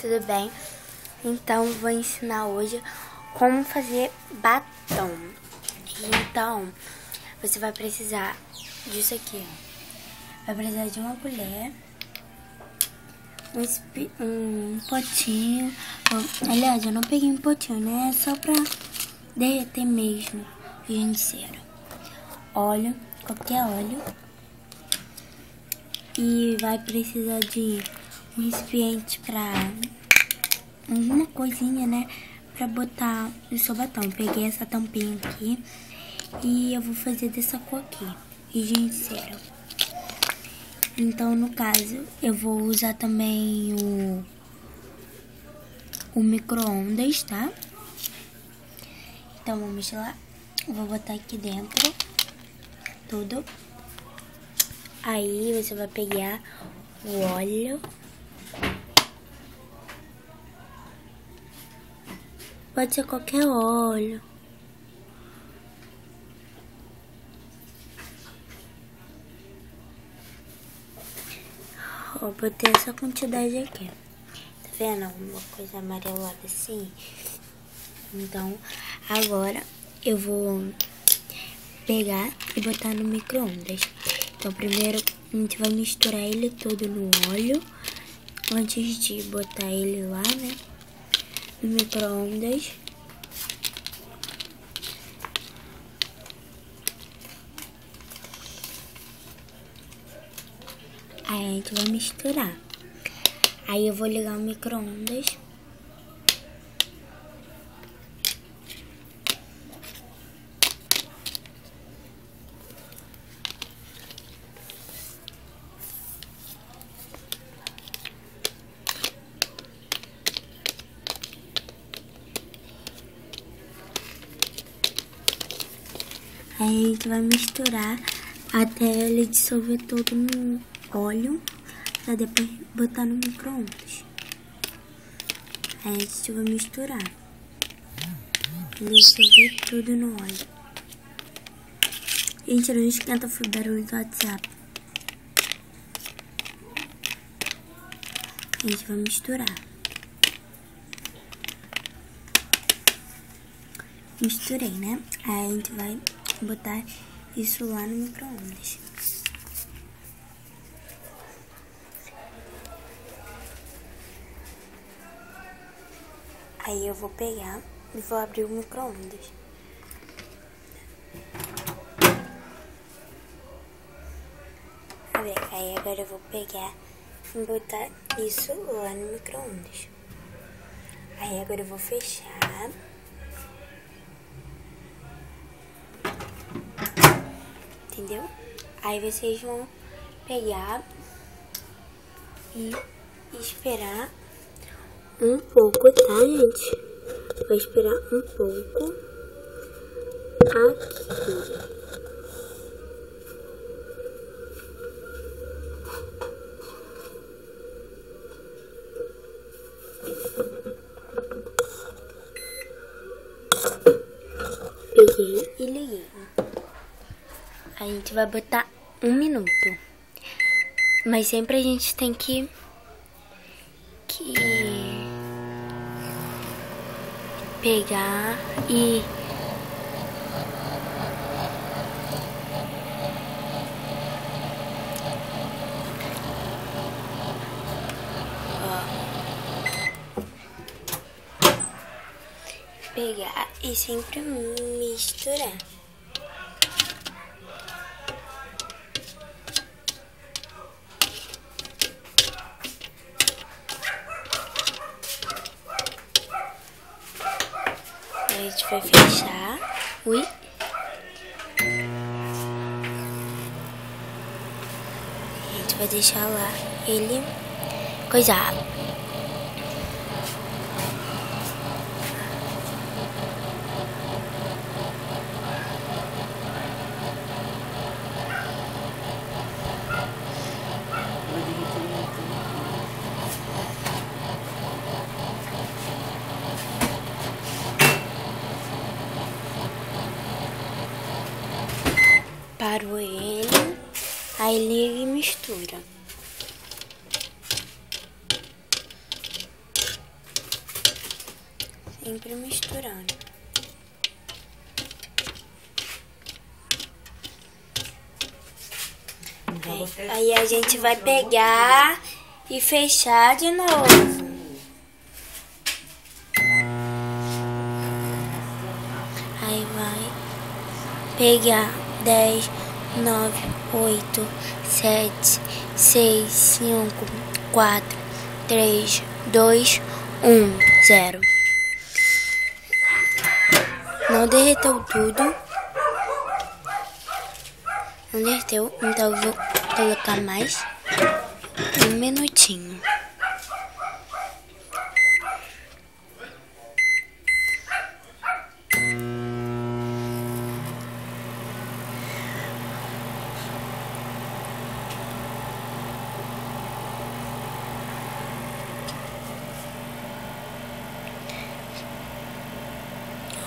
tudo bem? Então, vou ensinar hoje como fazer batom. Então, você vai precisar disso aqui, ó. Vai precisar de uma colher, um potinho. Aliás, eu não peguei um potinho, né? É só pra derreter mesmo, gente, cera. Óleo, qualquer óleo. E vai precisar de um recipiente pra alguma coisinha, né? Pra botar o seu batom. Peguei essa tampinha aqui e eu vou fazer dessa cor aqui. E ginseng. Então, no caso, eu vou usar também o micro-ondas, tá? Então, vamos lá. Vou botar aqui dentro tudo. Aí, você vai pegar o óleo. Pode ser qualquer óleo. Ó, botei essa quantidade aqui. Tá vendo? Alguma coisa amarelada assim. Então, agora eu vou pegar e botar no micro-ondas. Então, primeiro a gente vai misturar ele todo no óleo. Antes de botar ele lá, né? No micro-ondas. Aí a gente vai misturar. Aí eu vou ligar o micro-ondas. Aí a gente vai misturar até ele dissolver todo no óleo, pra depois botar no micro-ondas. Aí a gente vai misturar. Dissolver tudo no óleo. Gente, não esquenta o barulho do WhatsApp. A gente vai misturar. Misturei, né? Aí a gente vai botar isso lá no micro-ondas. Aí eu vou pegar e vou abrir o micro-ondas. Aí agora eu vou pegar e botar isso lá no micro-ondas. Aí agora eu vou fechar. Entendeu? Aí vocês vão pegar e esperar um pouco, tá, gente? Vou esperar um pouco aqui. Peguei e liguei. A gente vai botar 1 minuto. Mas sempre a gente tem que pegar e pegar e sempre misturar. A gente vai fechar. Ui. A gente vai deixar lá ele coisar. Parou ele, aí liga e mistura. Sempre misturando. Aí a gente vai pegar e fechar de novo. Aí vai pegar 10, 9, 8, 7, 6, 5, 4, 3, 2, 1, 0. Não derreteu tudo. Não derreteu, então eu vou colocar mais 1 minutinho.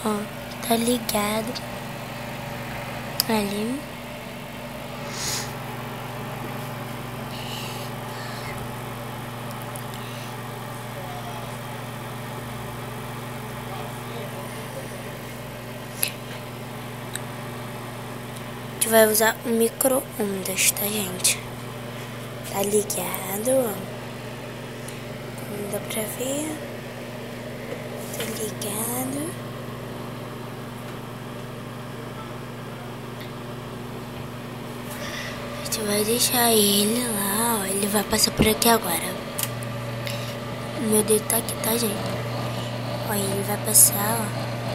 Ó, tá ligado ali. A gente vai usar o micro-ondas, tá, gente? Tá ligado, ó. Não dá pra ver. Tá ligado. A gente vai deixar ele lá, ó. Ele vai passar por aqui agora. Meu dedo tá aqui, tá, gente? Ó, ele vai passar, ó.